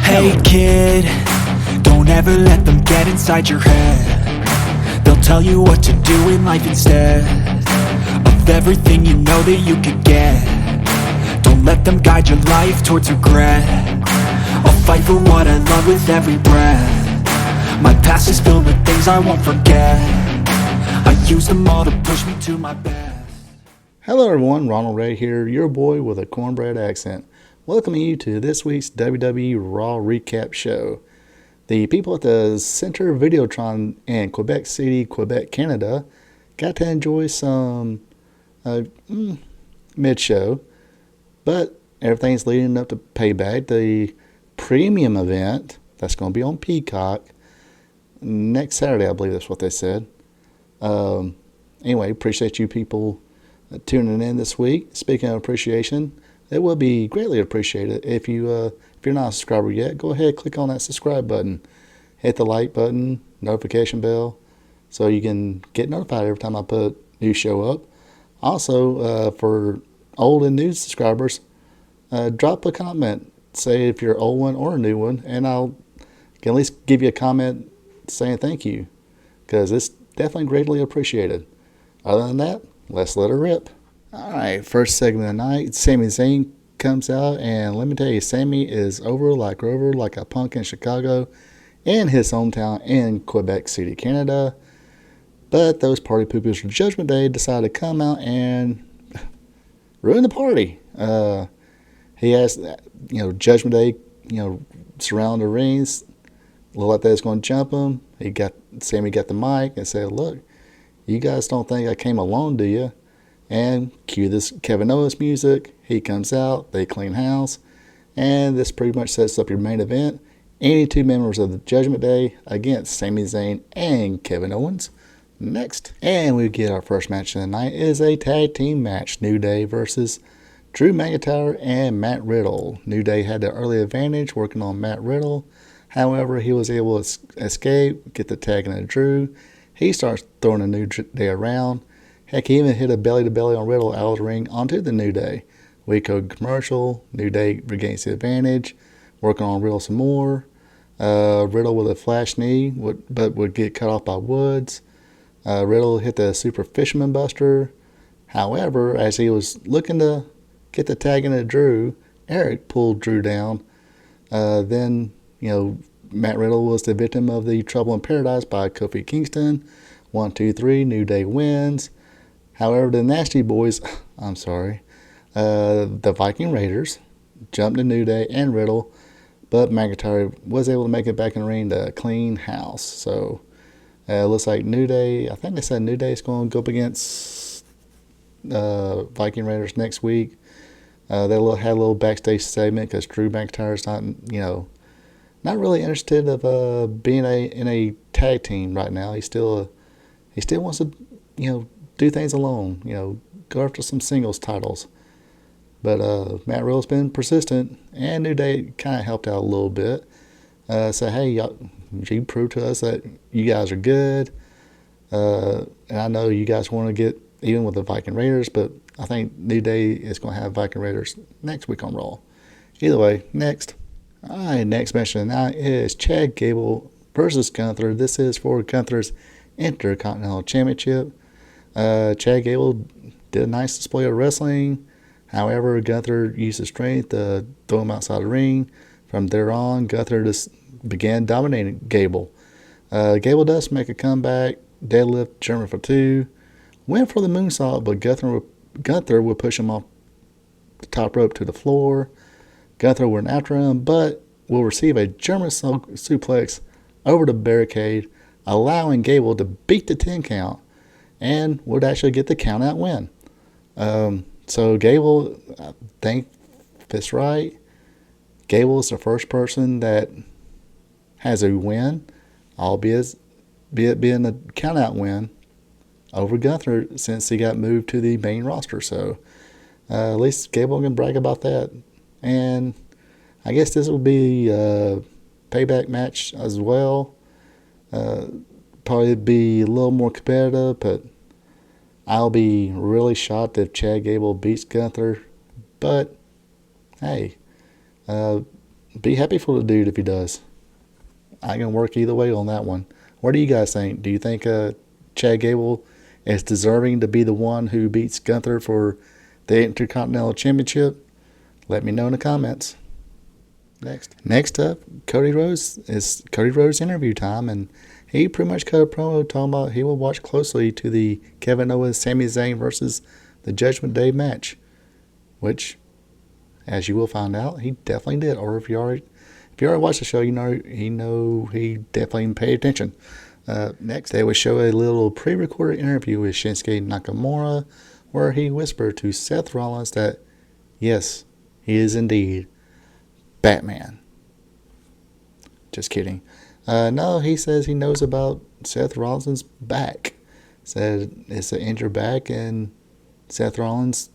Hey kid, don't ever let them get inside your head. They'll tell you what to do in life instead of everything you know that you could get. Don't let them guide your life towards regret. I'll fight for what I love with every breath. My past is filled with things I won't forget. I use them all to push me to my best. Hello everyone, Ronald Ray here, your boy with a cornbread accent. Welcoming you to this week's WWE Raw Recap Show. The people at the Center Videotron in Quebec City, Quebec, Canada got to enjoy some mid-show, but everything's leading up to Payback, the premium event that's going to be on Peacock next Saturday, I believe that's what they said. Anyway, appreciate you people tuning in this week. Speaking of appreciation, it will be greatly appreciated if you're not a subscriber yet. Go ahead, click on that subscribe button, hit the like button, notification bell, so you can get notified every time I put a new show up. Also, for old and new subscribers, drop a comment. Say if you're an old one or a new one, and I'll can at least give you a comment saying thank you, because it's definitely greatly appreciated. Other than that, let's let her rip. Alright, first segment of the night, Sami Zayn comes out, and let me tell you, Sami is over like a punk in Chicago, in his hometown in Quebec City, Canada. But those party poopers from Judgment Day decided to come out and ruin the party. He asked, Judgment Day, surround the rings, look like they're going to jump him. Sami got the mic and said, "Look, you guys don't think I came alone, do you?" And cue this Kevin Owens music. He comes out, they clean house, and this pretty much sets up your main event. Any two members of the Judgment Day against Sami Zayn and Kevin Owens. Next, and we get our first match of the night is a tag team match. New Day versus Drew McIntyre and Matt Riddle. New Day had the early advantage working on Matt Riddle. However, he was able to escape, get the tag into Drew. He starts throwing the New Day around. Heck, he even hit a belly-to-belly on Riddle out of the ring onto the New Day. We go commercial. New Day regains the advantage. Working on Riddle some more. Riddle with a flash knee, but would get cut off by Woods. Riddle hit the Super Fisherman Buster. However, as he was looking to get the tag into Drew, Eric pulled Drew down. Then, Matt Riddle was the victim of the Trouble in Paradise by Kofi Kingston. 1, 2, 3, New Day wins. However, the Nasty Boys, the Viking Raiders, jumped to New Day and Riddle, but McIntyre was able to make it back in the ring to clean house. So, it looks like New Day, I think they said New Day is going to go up against Viking Raiders next week. They had a little backstage segment because Drew McIntyre is not really interested of being in a tag team right now. He still wants to do things alone. Go after some singles titles. But Matt Riddle's been persistent, and New Day kind of helped out a little bit. Say, hey, you proved to us that you guys are good. And I know you guys want to get even with the Viking Raiders, but I think New Day is going to have Viking Raiders next week on Raw. Either way, next. All right, next match of the night is Chad Gable versus Gunther. This is for Gunther's Intercontinental Championship. Chad Gable did a nice display of wrestling. However, Gunther used his strength to throw him outside the ring. From there on, Gunther just began dominating Gable. Gable does make a comeback, deadlift, German for 2. Went for the moonsault, but Gunther would push him off the top rope to the floor. Gunther went after him, but will receive a German suplex over the barricade, allowing Gable to beat the 10 count and would actually get the count out win. So Gable, I think if it's right, Gable is the first person that has a win, albeit being a count out win, over Gunther since he got moved to the main roster. So at least Gable can brag about that. And I guess this will be a payback match as well. Probably be a little more competitive, but I'll be really shocked if Chad Gable beats Gunther. But hey, be happy for the dude if he does. I can work either way on that one. What do you guys think? Do you think Chad Gable is deserving to be the one who beats Gunther for the Intercontinental Championship? Let me know in the comments. Next up, Cody Rhodes is Cody Rhodes interview time, and he pretty much cut a promo talking about he will watch closely to the Kevin Owens, Sami Zayn versus the Judgment Day match, which, as you will find out, he definitely did. Or if you already watched the show, you know he definitely paid attention. Next, they would show a little pre-recorded interview with Shinsuke Nakamura, where he whispered to Seth Rollins that, yes, he is indeed Batman. Just kidding. No, he says he knows about Seth Rollins' back. Said it's an injured back, and Seth Rollins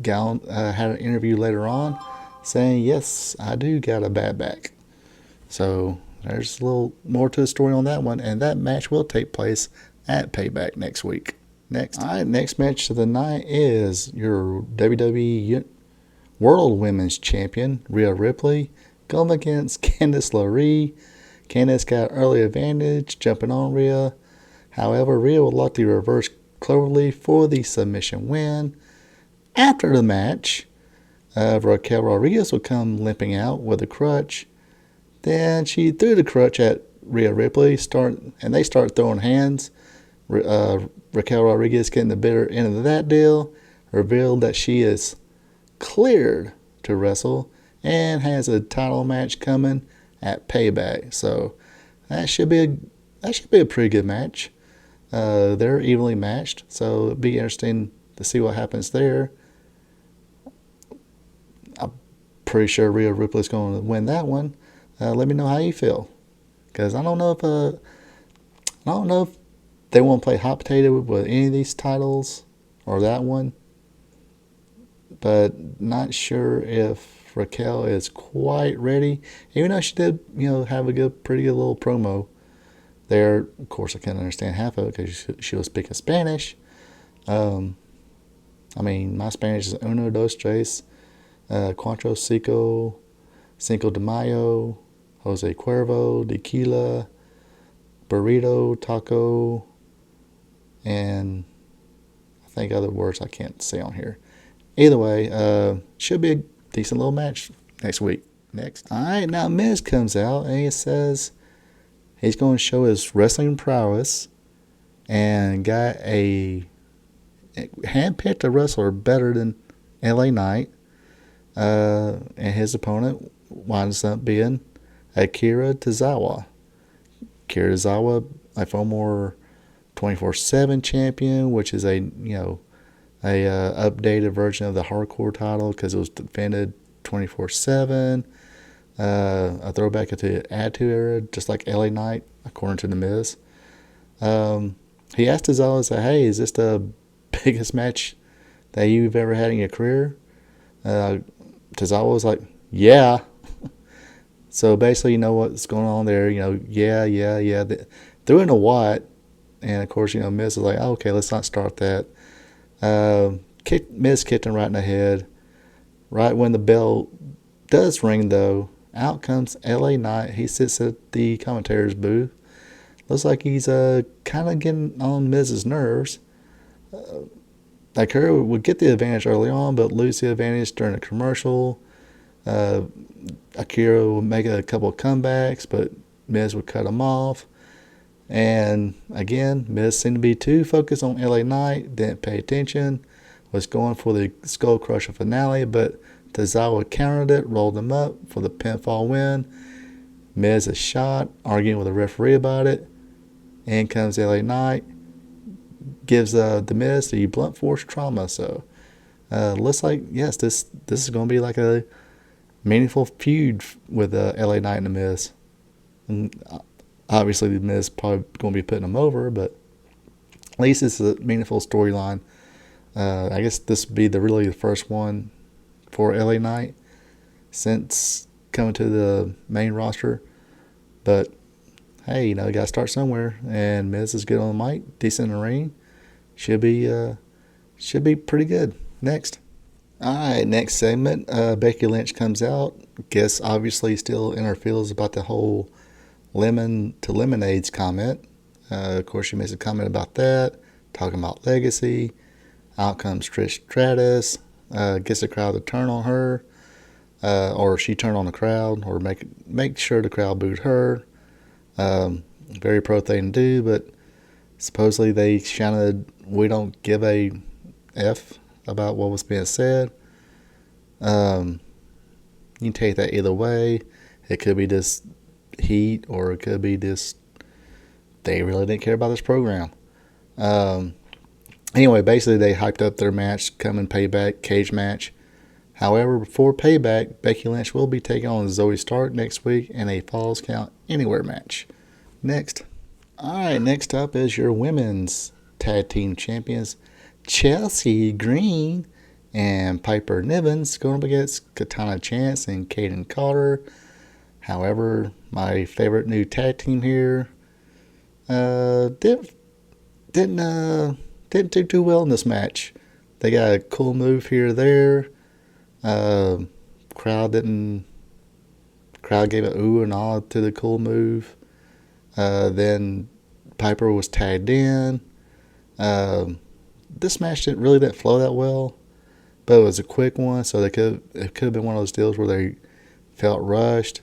had an interview later on saying, yes, I do got a bad back. So there's a little more to the story on that one, and that match will take place at Payback next week. Next match of the night is your WWE World Women's Champion, Rhea Ripley, going against Candice LeRae. Candice got early advantage, jumping on Rhea. However, Rhea would lock the reverse cloverleaf for the submission win. After the match, Raquel Rodriguez would come limping out with a crutch. Then she threw the crutch at Rhea Ripley, and they start throwing hands. Raquel Rodriguez, getting the bitter end of that deal, revealed that she is cleared to wrestle and has a title match coming at Payback. So that should be a pretty good match. They're evenly matched, so it'll be interesting to see what happens there. I'm pretty sure Rhea Ripley's going to win that one. Let me know how you feel, because I don't know if they want to play hot potato with any of these titles or that one, but not sure if Raquel is quite ready. Even though she did, have a pretty good little promo there. Of course, I can't understand half of it because she was speaking Spanish. My Spanish is uno, dos, tres, cuatro, cinco de mayo, Jose Cuervo, tequila, burrito, taco, and I think other words I can't say on here. Either way, should be a decent little match next week. Alright, now Miz comes out and he says he's going to show his wrestling prowess and got handpicked a wrestler better than LA Knight. And his opponent winds up being Akira Tozawa. Akira Tozawa, a former 24/7 champion, which is a updated version of the hardcore title because it was defended 24/7. A throwback to the Attitude Era, just like LA Knight, according to The Miz. He asked Tozawa, said, hey, is this the biggest match that you've ever had in your career? Tozawa was like, yeah. So basically, you know what's going on there. Yeah. Threw in a what, and of course, Miz was like, oh, okay, let's not start that. Miz kicked him right in the head. Right when the bell does ring, though, out comes LA Knight. He sits at the commentator's booth. Looks like he's kind of getting on Miz's nerves. Akira would get the advantage early on, but lose the advantage during a commercial. Akira would make a couple of comebacks, but Miz would cut him off. And again, Miz seemed to be too focused on LA Knight, didn't pay attention, was going for the Skull Crusher finale, but Tozawa countered it, rolled him up for the pinfall win. Miz is shot, arguing with the referee about it. In comes LA Knight, gives the Miz the blunt force trauma. So looks like, yes, this is going to be like a meaningful feud with LA Knight and the Miz. And obviously, the Miz probably going to be putting him over, but at least it's a meaningful storyline. I guess this would be really the first one for LA Knight since coming to the main roster. But hey, you got to start somewhere. And Miz is good on the mic, decent in the ring. Should be pretty good. Next. All right, next segment. Becky Lynch comes out. Guess obviously still in her feels about the whole lemon to lemonades comment. Of course, she makes a comment about that, talking about legacy. Out comes Trish Stratus, gets the crowd to turn on her, or she turn on the crowd, or make sure the crowd booed her. Very pro thing to do, but supposedly they shouted, "We don't give a f about what was being said." You can take that either way. It could be just heat, or it could be just they really didn't care about this program. Anyway, basically they hyped up their match, coming Payback cage match. However, before Payback, Becky Lynch will be taking on Zoe Stark next week in a Falls Count Anywhere match. Next. Alright, next up is your women's tag team champions, Chelsea Green and Piper Nivens, going up against Katana Chance and Kaden Carter. However, my favorite new tag team here didn't do too well in this match. They got a cool move here or there. Crowd gave a ooh and ah to the cool move. Then Piper was tagged in. This match didn't flow that well, but it was a quick one, so it could have been one of those deals where they felt rushed.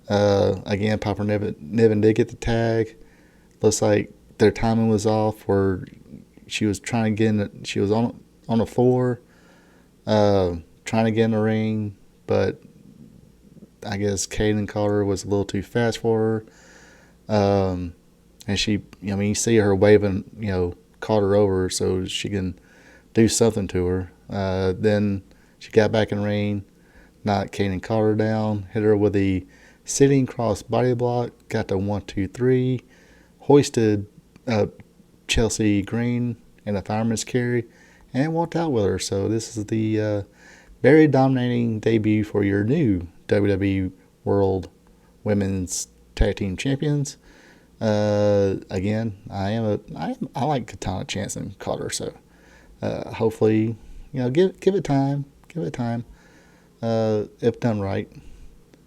Again, Piper Niven did get the tag. Looks like their timing was off, where she was trying to get in. She was on the floor, trying to get in the ring, but I guess Kaden Carter was a little too fast for her. And she, you see her waving, Carter over so she can do something to her. Then she got back in the ring, knocked Kaden Carter down, hit her with the sitting cross body block, got the 1, 2, 3, hoisted Chelsea Green in a fireman's carry, and walked out with her. So this is the very dominating debut for your new WWE World Women's Tag Team Champions. Again, I like Katana Chance and Carter, so hopefully, give it time. Give it time. If done right,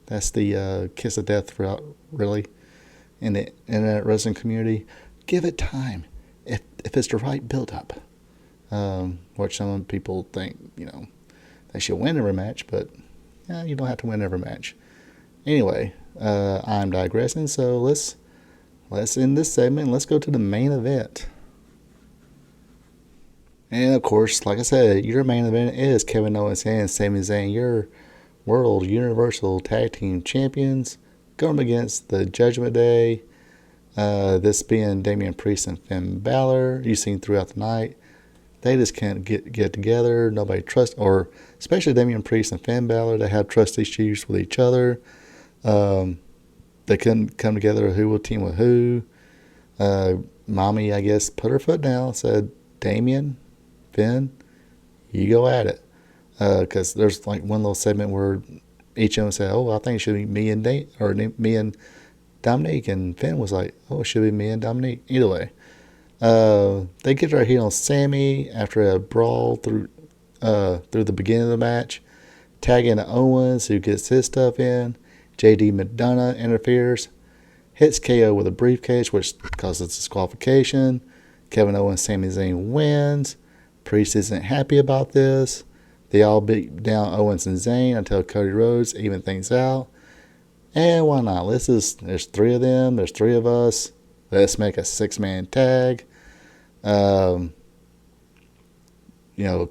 that's the kiss of death throughout, really, in the internet wrestling community. Give it time. If it's the right build up, which some people think, they should win every match, but you don't have to win every match. Anyway, I'm digressing, so let's end this segment and let's go to the main event. And of course, like I said, your main event is Kevin Owens and Sami Zayn, your World Universal Tag Team Champions, going against the Judgment Day. This being Damian Priest and Finn Balor. You've seen throughout the night, they just can't get together. Nobody trusts, or especially Damian Priest and Finn Balor, they have trust issues with each other. They couldn't come together who will team with who. Mommy, I guess, put her foot down, said, Damian, Finn, you go at it. Because there's like one little segment where each of them said, I think it should be me and me and Dominique, and Finn was like, it should be me and Dominique. Either way, they get their heat on Sammy after a brawl through the beginning of the match, tagging Owens, who gets his stuff in. JD McDonough interferes, hits KO with a briefcase, which causes disqualification. Kevin Owens, Sami Zayn wins. Priest isn't happy about this. They all beat down Owens and Zayn until Cody Rhodes even things out. And why not? There's 3 of them. There's 3 of us. Let's make a 6-man tag. Of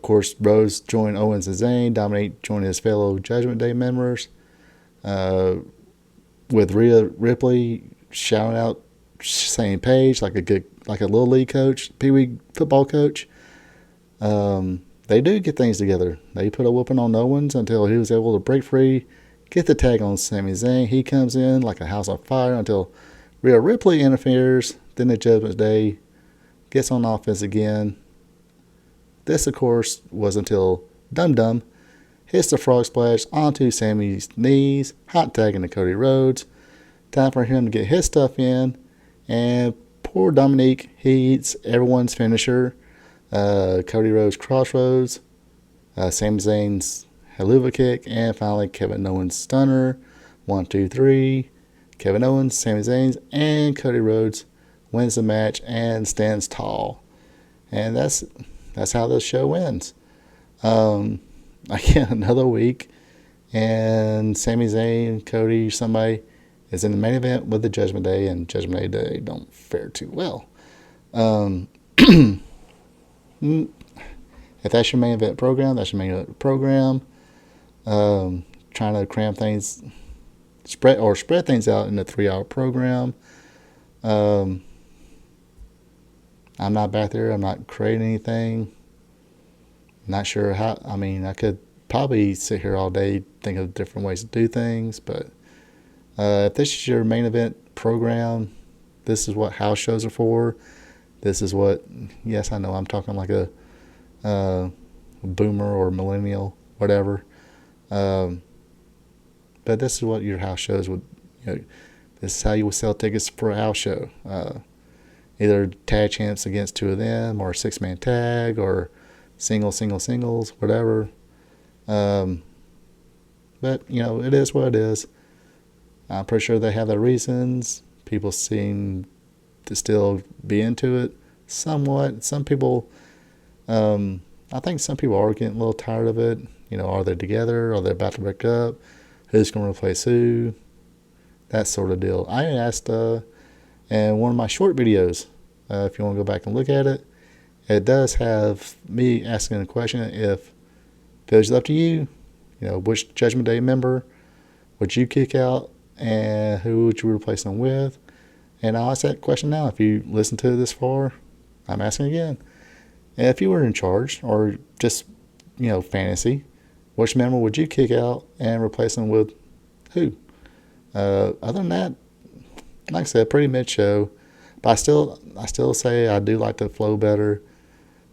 course, Rhodes joined Owens and Zayn. Dominic joined his fellow Judgment Day members. With Rhea Ripley shouting out same page like a little league coach, Pee Wee football coach. They do get things together. They put a whooping on Owens until he was able to break free, get the tag on Sami Zayn. He comes in like a house on fire until Rhea Ripley interferes. Then the Judgment Day gets on offense again. This, of course, was until Dum Dum hits the frog splash onto Sammy's knees, hot tagging to Cody Rhodes. Time for him to get his stuff in. And poor Dominique, he eats everyone's finisher. Cody Rhodes crossroads. Sami Zayn's Helluva Kick, and finally Kevin Owens' Stunner. 1, 2, 3. Kevin Owens, Sami Zayn, and Cody Rhodes wins the match and stands tall. And that's how the show ends. Again, another week, and Sami Zayn, Cody, somebody is in the main event with the Judgment Day, and Judgment Day don't fare too well. If that's your main event program, that's your main event program. Trying to cram things, spread things out in a 3-hour program. I'm not back there. I'm not creating anything. Not sure how. I mean, I could probably sit here all day, think of different ways to do things. But if this is your main event program, this is what house shows are for. This is what. Yes, I know I'm talking like a boomer or millennial, whatever. But this is what your house shows would. This is how you would sell tickets for a house show. Either tag champs against 2 of them, or 6-man tag, or singles, whatever. But it is what it is. I'm pretty sure they have their reasons. People seem to still be into it somewhat. Some people, I think some people are getting a little tired of it. Are they together? Are they about to break up? Who's going to replace who? That sort of deal. I asked in one of my short videos, if you want to go back and look at it, it does have me asking a question: if it was up to you, which Judgment Day member would you kick out, and who would you replace them with? And I'll ask that question now. If you listen to this far, I'm asking again. And if you were in charge, or just fantasy, which member would you kick out and replace them with who? Other than that, like I said, pretty mid show. But I still say I do like the flow better.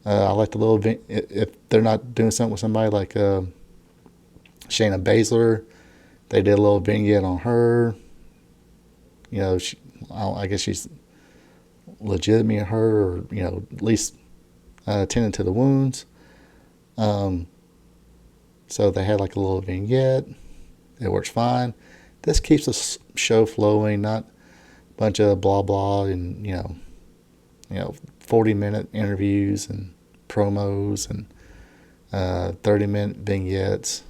I like the little if they're not doing something with somebody like Shayna Baszler, they did a little vignette on her. I guess she's legitimate, her, or at least tending to the wounds. So they had like a little vignette. It works fine. This keeps the show flowing, not a bunch of blah blah and 40-minute interviews and promos and 30-minute vignettes.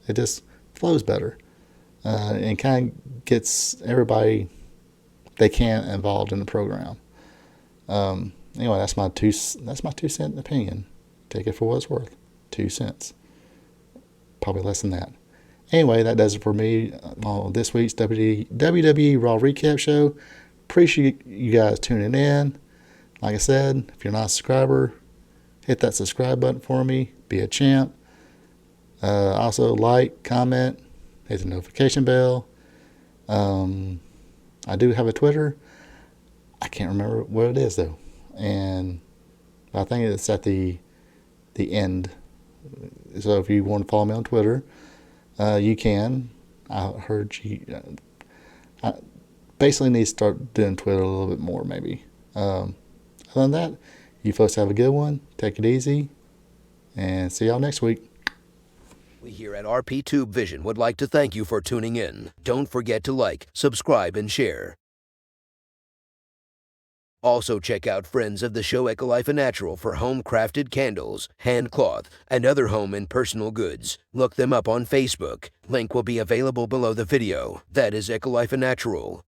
It just flows better and kind of gets everybody they can involved in the program. Anyway, that's my 2-cent opinion. Take it for what it's worth. 2 cents. Probably less than that. Anyway, that does it for me on this week's WWE Raw Recap Show. Appreciate you guys tuning in. Like I said, if you're not a subscriber, hit that subscribe button for me. Be a champ. Also, like, comment, hit the notification bell. I do have a Twitter. I can't remember what it is, though. And I think it's at the end. So if you want to follow me on Twitter, you can. I heard you. I basically need to start doing Twitter a little bit more, maybe. Other than that, you folks have a good one. Take it easy, and see y'all next week. We here at RP Tube Vision would like to thank you for tuning in. Don't forget to like, subscribe, and share. Also check out friends of the show Ecolife Natural for home-crafted candles, hand cloth, and other home and personal goods. Look them up on Facebook. Link will be available below the video. That is Ecolife Natural.